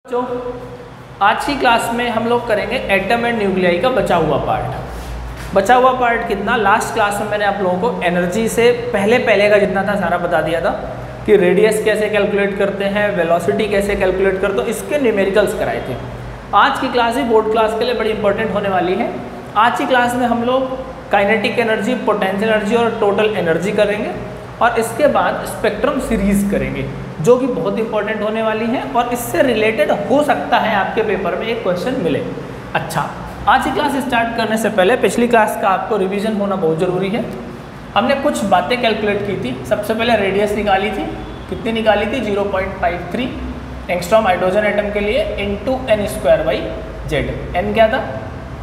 जो आज की क्लास में हम लोग करेंगे एटम एंड न्यूक्लियाई का बचा हुआ पार्ट कितना। लास्ट क्लास में मैंने आप लोगों को एनर्जी से पहले का जितना था सारा बता दिया था कि रेडियस कैसे कैलकुलेट करते हैं, वेलोसिटी कैसे कैलकुलेट करते हो, इसके न्यूमेरिकल्स कराए थे। आज की क्लास ही बोर्ड क्लास के लिए बड़ी इंपॉर्टेंट होने वाली है। आज की क्लास में हम लोग काइनेटिक एनर्जी, पोटेंशियल एनर्जी और टोटल एनर्जी करेंगे और इसके बाद स्पेक्ट्रम सीरीज करेंगे जो कि बहुत इंपॉर्टेंट होने वाली है और इससे रिलेटेड हो सकता है आपके पेपर में एक क्वेश्चन मिले। अच्छा, आज की क्लास स्टार्ट करने से पहले पिछली क्लास का आपको रिवीजन होना बहुत ज़रूरी है। हमने कुछ बातें कैलकुलेट की थी। सबसे पहले रेडियस निकाली थी, कितनी निकाली थी 0.53 एंगस्ट्रॉम हाइड्रोजन एटम के लिए इंटू n²/z। n क्या था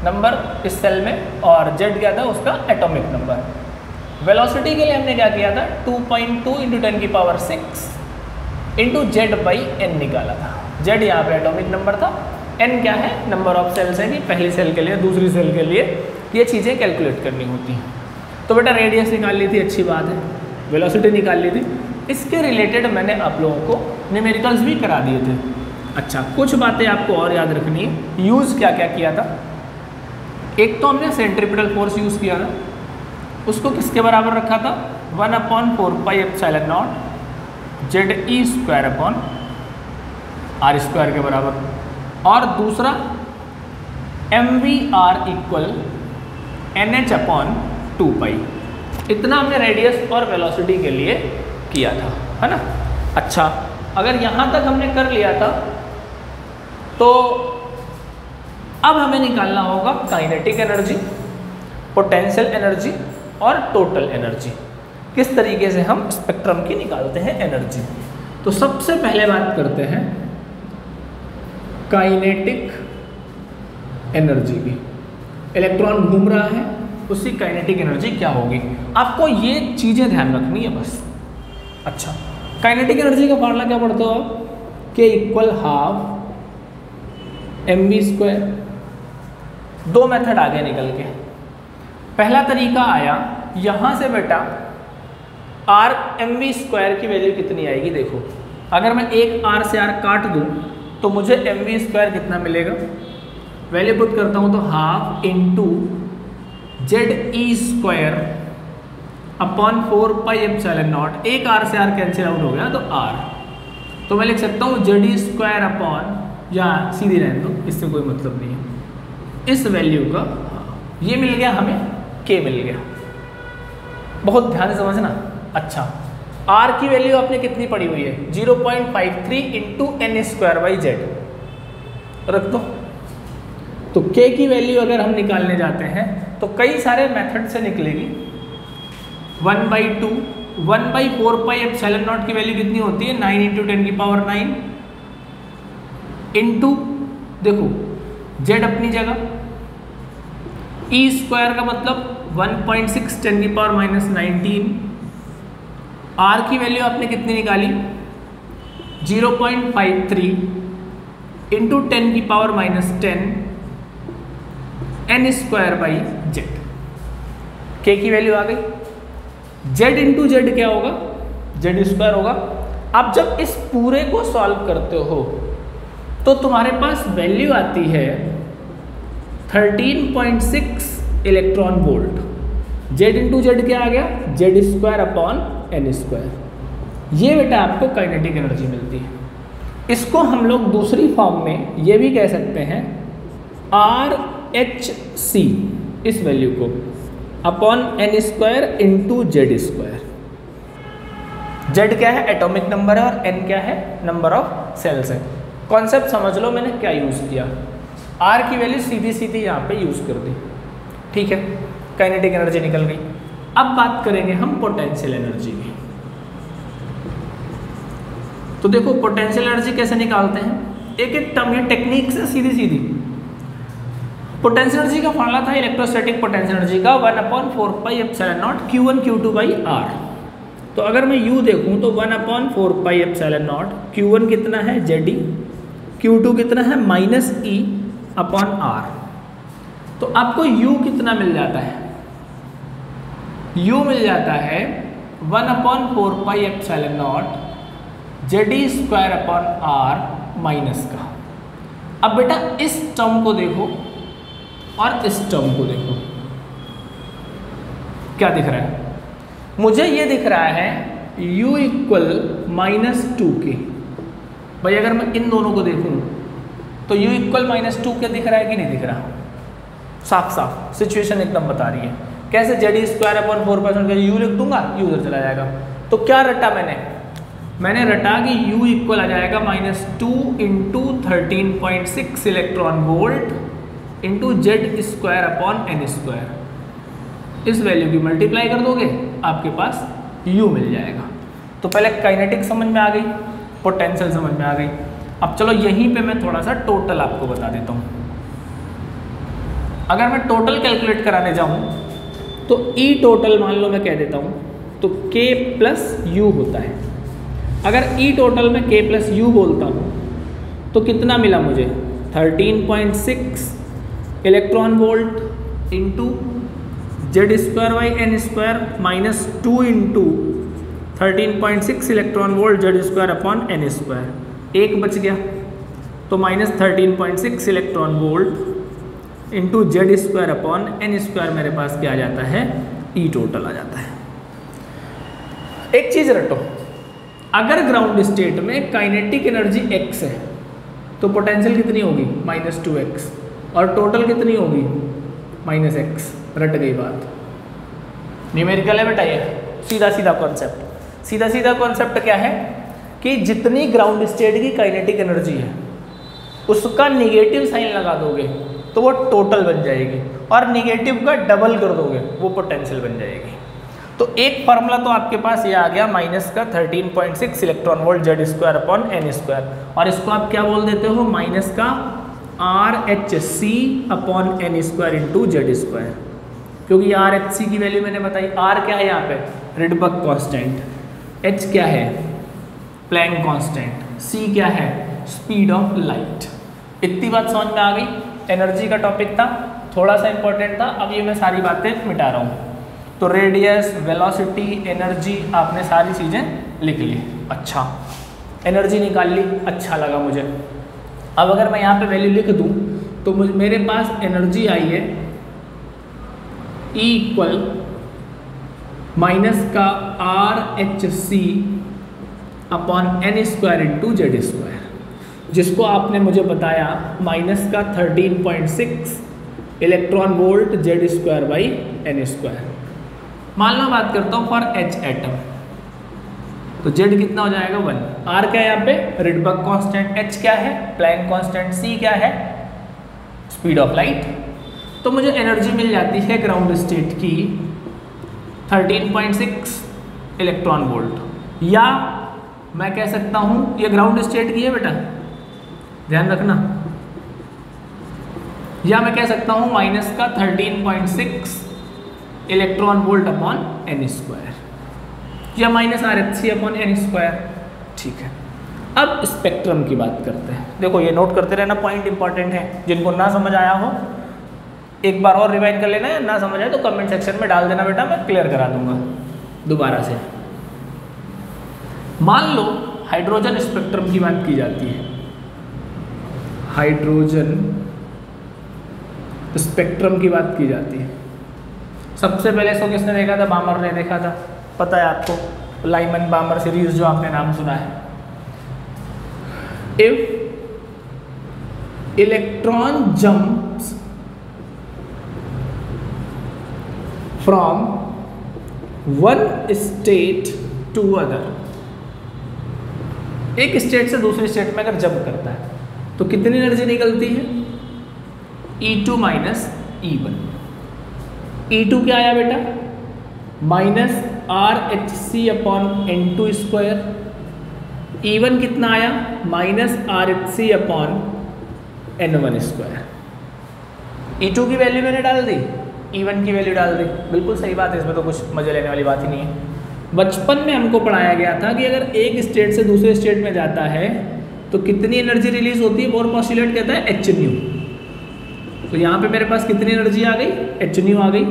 नंबर इस सेल में और z क्या था उसका एटॉमिक नंबर। वेलोसिटी के लिए हमने क्या किया था 2.2 × 10⁶ इंटू z/n निकाला था। z यहाँ पे एटॉमिक नंबर था, n क्या है नंबर ऑफ सेल्स है कि पहली सेल के लिए दूसरी सेल के लिए ये चीज़ें कैलकुलेट करनी होती हैं। तो बेटा रेडियस निकाल ली थी, अच्छी बात है, वेलोसिटी निकाल ली थी। इसके रिलेटेड मैंने आप लोगों को न्यूमेरिकल्स भी करा दिए थे। अच्छा, कुछ बातें आपको और याद रखनी है। यूज़ क्या क्या किया था, एक तो हमने सेंट्रीपिटल फोर्स यूज़ किया था, उसको किसके बराबर रखा था 1/4πε0 Ze²/r² के बराबर। और दूसरा mvr = nh/2π। इतना हमने रेडियस और वेलोसिटी के लिए किया था, है ना। अच्छा, अगर यहाँ तक हमने कर लिया था तो अब हमें निकालना होगा काइनेटिक एनर्जी, पोटेंशियल एनर्जी और टोटल एनर्जी। किस तरीके से हम स्पेक्ट्रम की निकालते हैं एनर्जी। तो सबसे पहले बात करते हैं काइनेटिक एनर्जी की। इलेक्ट्रॉन घूम रहा है, उसकी काइनेटिक एनर्जी क्या होगी, आपको ये चीज़ें ध्यान रखनी है बस। अच्छा, काइनेटिक एनर्जी का फॉर्मूला क्या पढ़ते हो आप, K = 12 mv²। दो मेथड आगे निकल के। पहला तरीका आया यहाँ से बेटा r mv² की वैल्यू कितनी आएगी। देखो, अगर मैं एक r से r काट दूँ तो मुझे mv² कितना मिलेगा, वैल्यू पुट करता हूँ तो 12 × Ze²/4πε0। एक r से r कैंसिल आउट हो गया तो r, तो मैं लिख सकता हूँ Ze²/ या सीधी रहने दो, इससे कोई मतलब नहीं है। इस वैल्यू का ये मिल गया हमें, k मिल गया। बहुत ध्यान से समझना। अच्छा, r की वैल्यू आपने कितनी पड़ी हुई है 0.53 × n²/z रख दो। तो k की वैल्यू अगर हम निकालने जाते हैं तो कई सारे मेथड से निकलेगी। 1/2 1/4πε0 की वैल्यू कितनी होती है 9 × 10⁹ इंटू, देखो z अपनी जगह, e² का मतलब 1.6 × 10⁻⁹। r की वैल्यू आपने कितनी निकाली 0.53 × 10⁻⁻10 n²/z। k की वैल्यू आ गई। z इंटू जेड क्या होगा, z² होगा। अब जब इस पूरे को सॉल्व करते हो तो तुम्हारे पास वैल्यू आती है 13.6 electron volt. z into Z क्या आ गया Z²/n²। ये बेटा आपको काइनेटिक एनर्जी मिलती है। इसको हम लोग दूसरी फॉर्म में ये भी कह सकते हैं RHc, इस वैल्यू को n² इंटू Z²। z क्या है एटॉमिक नंबर है और n क्या है नंबर ऑफ सेल्स है। कॉन्सेप्ट समझ लो मैंने क्या यूज़ किया, r की वैल्यू सीधी सीधी यहाँ पे यूज़ कर दी, ठीक है, काइनेटिक एनर्जी निकल गई। अब बात करेंगे हम पोटेंशियल एनर्जी की। तो देखो पोटेंशियल एनर्जी कैसे निकालते हैं, एक एक टर्म है टेक्निक से सीधी सीधी। पोटेंशियल एनर्जी का फॉर्मूला था इलेक्ट्रोस्टैटिक पोटेंशियल एनर्जी का 1/4πε0 Q1 Q2/r। तो अगर मैं U देखूं तो 1/4πε0 Q1 कितना है Ze, Q2 कितना है -E/r। तो आपको U कितना मिल जाता है, U मिल जाता है 1/4πε0 Ze² r माइनस का अब बेटा इस टर्म को देखो और इस टर्म को देखो, क्या दिख रहा है? मुझे ये दिख रहा है u इक्वल -2k। भाई अगर मैं इन दोनों को देखूं तो u इक्वल -2k दिख रहा है कि नहीं दिख रहा? साफ साफ सिचुएशन एकदम बता रही है। कैसे? z²/4 का u लिख दूंगा, u उधर चला जाएगा। तो क्या रटा मैंने रटा कि u इक्वल आ जाएगा -2 × 13.6 इलेक्ट्रॉन वोल्ट इंटू z²/n²। इस वैल्यू की मल्टीप्लाई कर दोगे, आपके पास u मिल जाएगा। तो पहले काइनेटिक समझ में आ गई, पोटेंशियल समझ में आ गई। अब चलो यहीं पे मैं थोड़ा सा टोटल आपको बता देता हूँ। अगर मैं टोटल कैलकुलेट कराने जाऊँ तो E टोटल मान लो मैं कह देता हूँ तो K + U होता है। अगर E टोटल में K + U बोलता हूँ तो कितना मिला मुझे? 13.6 electron volt into z²/n² -2 × 13.6 electron volt z²/n²। एक बच गया तो -13.6 इलेक्ट्रॉन वोल्ट इंटू z²/n² मेरे पास क्या आ जाता है? E टोटल आ जाता है। एक चीज रटो, अगर ग्राउंड स्टेट में काइनेटिक एनर्जी x है तो पोटेंशियल कितनी होगी? -2x। और टोटल कितनी होगी? -x। रट गई बात। न्यूमेरिकल है बेटा, ये सीधा सीधा कॉन्सेप्ट। सीधा सीधा कॉन्सेप्ट क्या है कि जितनी ग्राउंड स्टेट की काइनेटिक एनर्जी है उसका निगेटिव साइन लगा दोगे तो वो टोटल बन जाएगी, और निगेटिव का डबल कर दोगे वो पोटेंशियल बन जाएगी। तो एक फार्मूला तो आपके पास ये आ गया -13.6 इलेक्ट्रॉन वोल्ट z²/n²। और इसको आप क्या बोल देते हो? -RHC/n² into z²। क्योंकि RHC की वैल्यू मैंने बताई। R क्या है यहाँ पे? Rydberg constant. H क्या है? Planck constant. C क्या है? Speed of light. इतनी बात समझ में आ गई? एनर्जी का टॉपिक था, थोड़ा सा इंपॉर्टेंट था। अब ये मैं सारी बातें मिटा रहा हूँ। तो रेडियस, वेलोसिटी, एनर्जी, आपने सारी चीज़ें लिख ली। अच्छा, एनर्जी निकाल ली, अच्छा लगा मुझे। अब अगर मैं यहाँ पे वैल्यू लिख दूँ तो मेरे पास एनर्जी आई है E equal -RHC/n² into z², जिसको आपने मुझे बताया -13.6 इलेक्ट्रॉन वोल्ट z²/n²। मान लो बात करता हूँ फॉर H एटम, तो Z कितना हो जाएगा? 1। R क्या है यहाँ पे? Rydberg constant. H क्या है? Planck constant. C क्या है? Speed of light. तो मुझे एनर्जी मिल जाती है ग्राउंड स्टेट की 13.6 इलेक्ट्रॉन वोल्ट। या मैं कह सकता हूँ, ये ग्राउंड स्टेट की है बेटा, ध्यान रखना। या मैं कह सकता हूँ -13.6 इलेक्ट्रॉन वोल्ट अपॉन n², या -RHC/n²। ठीक है, अब स्पेक्ट्रम की बात करते हैं। देखो ये नोट करते रहना, पॉइंट इंपॉर्टेंट है। जिनको ना समझ आया हो एक बार और रिवाइंड कर लेना, या ना समझ आए तो कमेंट सेक्शन में डाल देना बेटा, मैं क्लियर करा दूंगा दोबारा से। मान लो हाइड्रोजन स्पेक्ट्रम की बात की जाती है। हाइड्रोजन स्पेक्ट्रम की बात की जाती है। सबसे पहले इसको किसने देखा था? बामर ने देखा था, पता है आपको, लाइमन बामर सीरीज जो आपने नाम सुना है। If electron jumps from one state to other, एक स्टेट से दूसरे स्टेट में अगर जंप करता है तो कितनी एनर्जी निकलती है? E2 - E1। E2 क्या आया बेटा? -RHC/n²। E1 कितना आया? -RHC/n²। E2 की वैल्यू मैंने डाल दी, E1 की वैल्यू डाल दी। बिल्कुल सही बात है, इसमें तो कुछ मजे लेने वाली बात ही नहीं है। बचपन में हमको पढ़ाया गया था कि अगर एक स्टेट से दूसरे स्टेट में जाता है तो कितनी एनर्जी रिलीज होती है? बोर पॉस्टुलेट कहता है hν। तो यहाँ पे मेरे पास कितनी एनर्जी आ गई? hν आ गई।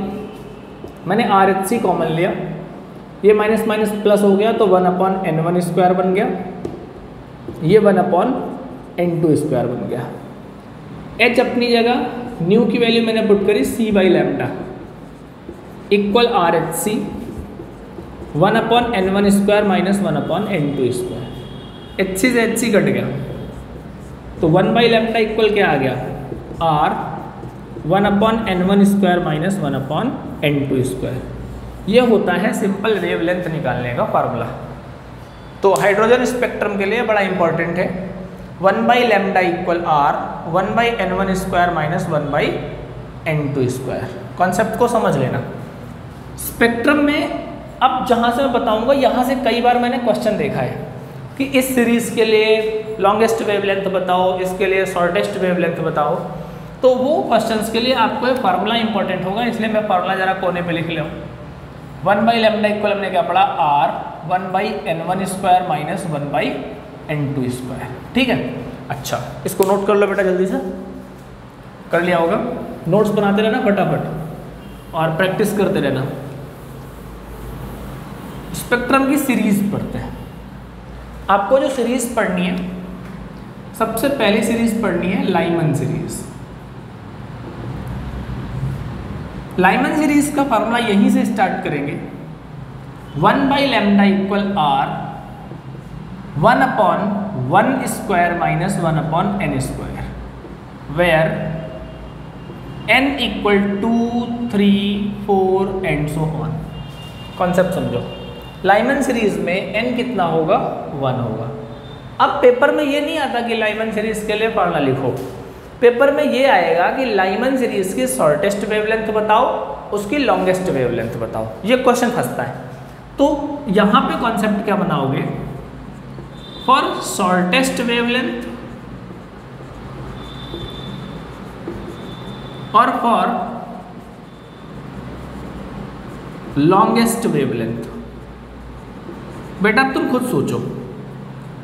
मैंने RHC कॉमन लिया, ये माइनस माइनस प्लस हो गया तो 1/n1² बन गया, ये 1/n2² बन गया। एच अपनी जगह, न्यू की वैल्यू मैंने पुट करी C by lambda equal R H C 1/n1² minus 1/n2²। H C से एच सी कट गया तो 1/λ इक्वल क्या आ गया आर 1/n1² माइनस 1/n2²। ये होता है सिंपल वेवलेंथ निकालने का फार्मूला। तो हाइड्रोजन स्पेक्ट्रम के लिए बड़ा इंपॉर्टेंट है 1/λ equal are 1/n1² minus 1/n2²। Concept को समझ लेना। स्पेक्ट्रम में अब जहाँ से मैं बताऊँगा यहाँ से कई बार मैंने क्वेश्चन देखा है कि इस सीरीज़ के लिए लॉन्गेस्ट वेवलेंथ बताओ, इसके लिए शॉर्टेस्ट वेवलेंथ बताओ। तो वो क्वेश्चंस के लिए आपको एक फार्मूला इंपॉर्टेंट होगा, इसलिए मैं फार्मूला जरा कोने पे लिख लूँ। 1/λ इक्वल हमने क्या पढ़ा आर 1/n1² माइनस 1/n2²। ठीक है, अच्छा इसको नोट कर लो बेटा, जल्दी से कर लिया होगा। नोट्स बनाते रहना फटाफट और प्रैक्टिस करते रहना। स्पेक्ट्रम की सीरीज पढ़ते हैं। आपको जो सीरीज पढ़नी है, सबसे पहली सीरीज पढ़नी है लाइमन सीरीज। लाइमन सीरीज का फार्मूला यहीं से स्टार्ट करेंगे। 1/λ equal R 1/1² minus 1/n², where n equal 2, 3, 4 and so on. Concept समझो। लाइमन सीरीज में n कितना होगा 1 होगा। अब पेपर में ये नहीं आता कि लाइमन सीरीज के लिए फार्मूला लिखो, पेपर में ये आएगा कि लाइमन सीरीज की शॉर्टेस्ट वेवलेंथ बताओ, उसकी लॉन्गेस्ट वेवलेंथ बताओ। ये क्वेश्चन फंसता है। तो यहाँ पे कॉन्सेप्ट क्या बनाओगे, फॉर शॉर्टेस्ट वेवलेंथ और फॉर लॉन्गेस्ट वेवलेंथ। बेटा तुम खुद सोचो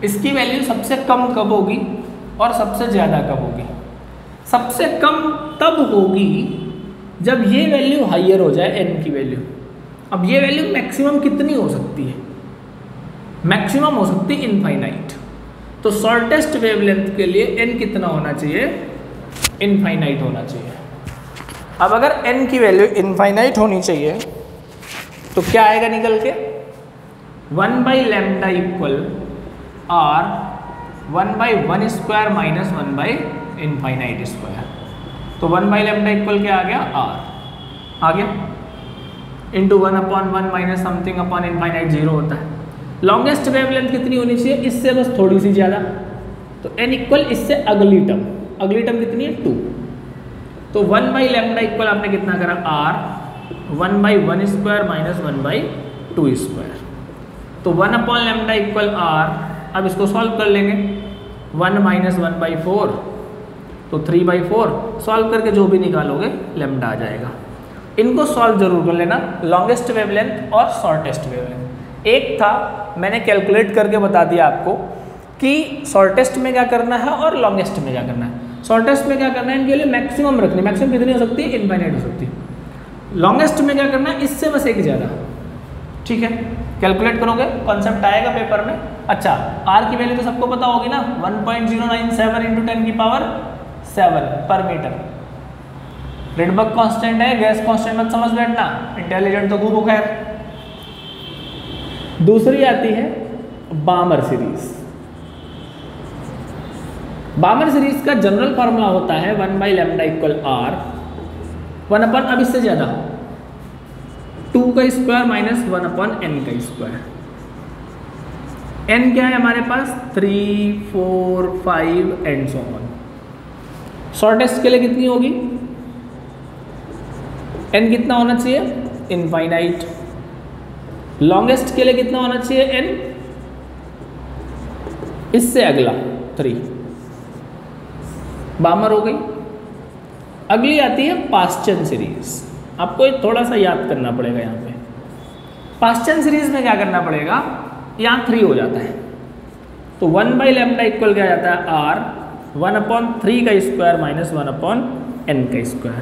इसकी वैल्यू सबसे कम कब होगी और सबसे ज़्यादा कब होगी। सबसे कम तब होगी जब ये वैल्यू हाइयर हो जाए n की वैल्यू। अब ये वैल्यू मैक्सिमम कितनी हो सकती है, मैक्सिमम हो सकती है इनफाइनाइट। तो शॉर्टेस्ट वेवलेंथ के लिए n कितना होना चाहिए, इनफाइनाइट होना चाहिए। अब अगर n की वैल्यू इनफाइनाइट होनी चाहिए तो क्या आएगा निकल के 1/λ इक्वल आर 1/1² माइनस 1/∞²। तो 1/λ इक्वल क्या आ गया आर आ गया, into 1/1 minus something upon infinite 0 होता है। लॉन्गेस्ट वेवलेंथ कितनी होनी चाहिए, इससे बस थोड़ी सी ज़्यादा। तो n इक्वल इससे अगली टर्म कितनी है 2। तो 1/λ इक्वल आपने कितना करा आर 1/1² माइनस 1/2²। तो 1/λ इक्वल आर, अब इसको सॉल्व कर लेंगे। 1 माइनस 1/4 तो 3/4, सॉल्व करके जो भी निकालोगे लैम्डा आ जाएगा। इनको सॉल्व जरूर कर लेना, लॉन्गेस्ट वेवलेंथ और शॉर्टेस्ट वेवलेंथ। एक था मैंने कैलकुलेट करके बता दिया आपको कि शॉर्टेस्ट में क्या करना है और लॉन्गेस्ट में क्या करना है। शॉर्टेस्ट में क्या करना है, इनके लिए मैक्सिमम रखनी, मैक्सिमम कितनी हो सकती है, इनफाइनाइट हो सकती है। लॉन्गेस्ट में क्या करना है, इससे बस एक ज़्यादा। ठीक है, कैलकुलेट करोगे, कॉन्सेप्ट आएगा पेपर में। अच्छा आर की वैल्यू तो सबको पता होगी ना, 1.097 × 10⁷ पर मीटर। रिडबर्ग कांस्टेंट है, गैस कांस्टेंट मत समझ बैठना, इंटेलिजेंट तो खूब हो। खैर दूसरी आती है बामर सीरीज। बामर सीरीज का जनरल फार्मूला होता है 1/λ इक्वल आर 1/, अब इससे ज़्यादा 2² माइनस 1/n²। n क्या है हमारे पास 3, 4, 5 एंड सो ऑन। शॉर्टेस्ट के लिए कितनी होगी, n कितना होना चाहिए, इनफाइनाइट। लॉन्गेस्ट के लिए कितना होना चाहिए, n इससे अगला 3। बामर हो गई। अगली आती है पास्चन सीरीज। आपको थोड़ा सा याद करना पड़ेगा यहाँ पे। पास्चन सीरीज में क्या करना पड़ेगा, यहाँ 3 हो जाता है तो 1/λ इक्वल क्या जाता है R 1/3² minus 1/n²,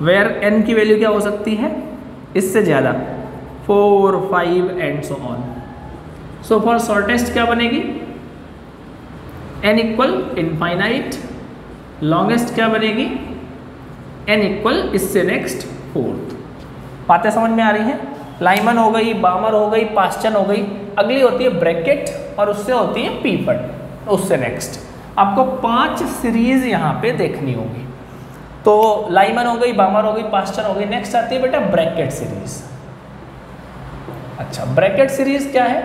where n की वैल्यू क्या हो सकती है, इससे ज़्यादा 4, 5 and so on. So for shortest क्या बनेगी, n इक्वल इनफाइनाइट, लॉन्गेस्ट क्या बनेगी, n इक्वल इससे नेक्स्ट फोर्थ। बातें समझ में आ रही हैं? लाइमन हो गई, बामर हो गई, पास्चन हो गई, अगली होती है ब्रैकेट और उससे होती है पीपट, उससे नेक्स्ट। आपको 5 सीरीज यहाँ पे देखनी होगी। तो लाइमन हो गई, बामर हो गई, पास्चन हो गई, नेक्स्ट आती है बेटा ब्रैकेट सीरीज। अच्छा, ब्रैकेट सीरीज क्या है?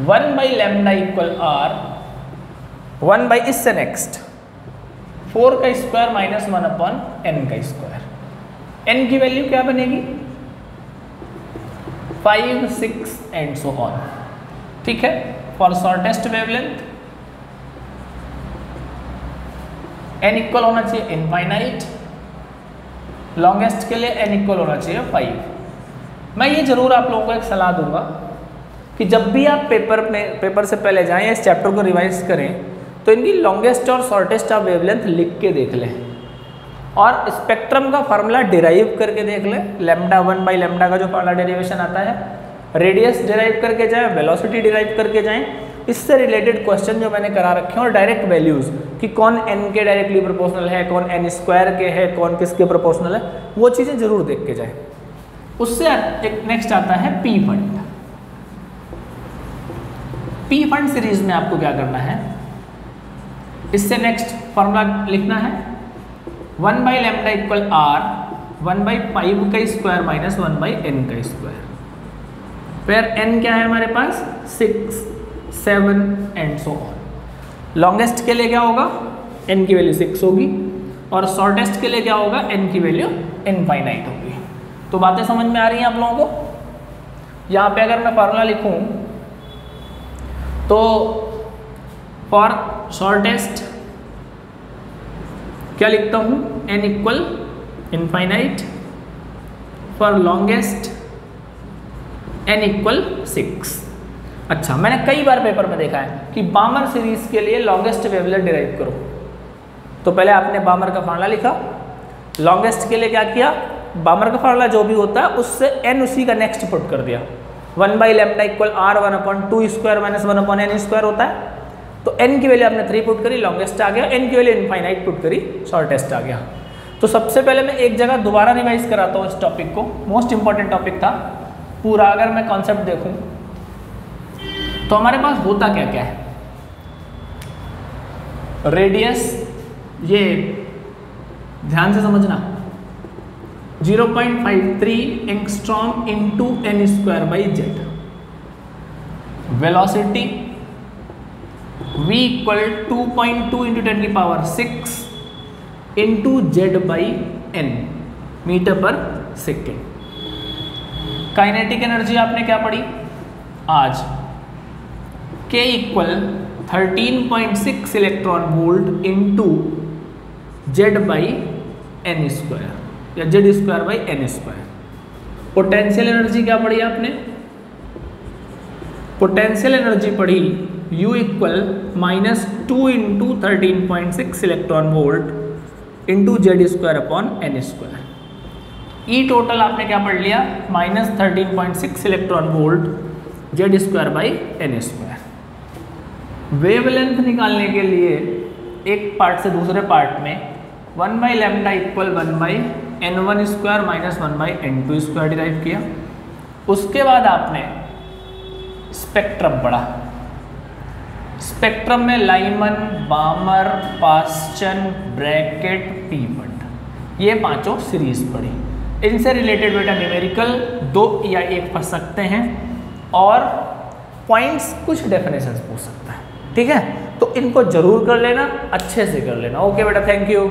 1/λ इक्वल r, 1 इससे नेक्स्ट 4 का स्क्वायर माइनस 1/n का स्क्वायर। n की वैल्यू क्या बनेगी? 5, 6 एंड सो ऑन। ठीक है, for shortest wavelength n equal होना चाहिए इनफाइनाइट, लॉन्गेस्ट के लिए n इक्वल होना चाहिए 5। मैं ये जरूर आप लोगों को एक सलाह दूंगा कि जब भी आप पेपर से पहले जाएं, इस चैप्टर को रिवाइज करें, तो इनकी लॉन्गेस्ट और शॉर्टेस्ट ऑफ वेवलेंथ लिख के देख लें और स्पेक्ट्रम का फार्मूला डिराइव करके देख लें। लैम्डा 1/λ का जो फार्मूला डेरिवेशन आता है, रेडियस डिराइव करके जाएं, वेलोसिटी डिराइव करके जाएं, इससे रिलेटेड क्वेश्चन जो मैंने करा रखे हैं, और डायरेक्ट वैल्यूज कि कौन n के डायरेक्टली प्रोपोर्शनल है, कौन n स्क्वायर के है, कौन किसके प्रोपोर्शनल है, वो चीज़ें जरूर देख के जाएं। उससे एक नेक्स्ट आता है P fund. P fund series में आपको क्या करना है, इससे नेक्स्ट फॉर्मूला लिखना है 1/λ इक्वल r, 1/5 का स्क्वायर माइनस 1/n का स्क्वायर। फिर n क्या है हमारे पास? 6, 7 एंड सो ऑन। लॉन्गेस्ट के लिए क्या होगा? n की वैल्यू 6 होगी, और शॉर्टेस्ट के लिए क्या होगा? n की वैल्यू इनफाइनाइट होगी। तो बातें समझ में आ रही हैं आप लोगों को? यहाँ पे अगर मैं फार्मूला लिखूँ तो फॉर शॉर्टेस्ट क्या लिखता हूँ? n equal infinite, for longest n equal 6। अच्छा, मैंने कई बार पेपर में देखा है कि बामर सीरीज के लिए लॉन्गेस्ट वेवलेंथ डिराइव करो। तो पहले आपने बामर का फार्मूला लिखा, लॉन्गेस्ट के लिए क्या किया? बामर का फार्मूला जो भी होता है उससे n उसी का नेक्स्ट पुट कर दिया। 1/λ equal r 1/2 square minus 1/n square होता है। तो n की वैल्यू आपने 3 पुट करी, लॉन्गेस्ट आ गया, n की वैल्यू इनफाइनाइट पुट करी, शॉर्टेस्ट आ गया। तो सबसे पहले मैं एक जगह दोबारा रिवाइज कराता हूँ इस टॉपिक को, मोस्ट इंपॉर्टेंट टॉपिक था पूरा। अगर मैं कॉन्सेप्ट देखूँ तो हमारे पास होता क्या क्या है? रेडियस, ये ध्यान से समझना, 0.53 angstrom into n square by Z. Velocity v equal 2.2 into 10 की power 6 into Z by n metre पर सेकेंड। काइनेटिक एनर्जी आपने क्या पढ़ी आज? k equal 13.6 electron volt into Z by N square या Z square by N square. Potential energy क्या पढ़ी आपने? पोटेंशियल एनर्जी पढ़ी U equal -2 into 13.6 electron volt into Z square upon N square. ई total आपने क्या पढ़ लिया? -13.6 electron volt Z square by N square. Wavelength निकालने के लिए एक पार्ट से दूसरे पार्ट में 1/λ equal 1/n1 square minus 1/n2 square derive किया। उसके बाद आपने स्पेक्ट्रम पढ़ा। स्पेक्ट्रम में Lyman, Balmer, Paschen, Brackett, Pfund, ये पांचों सीरीज पढ़ी। इनसे रिलेटेड बेटा न्यूमेरिकल 2 या 1 पढ़ सकते हैं और पॉइंट्स कुछ डेफिनेशंस पूछ सकता है। ठीक है, तो इनको जरूर कर लेना, अच्छे से कर लेना। ओके बेटा, थैंक यू।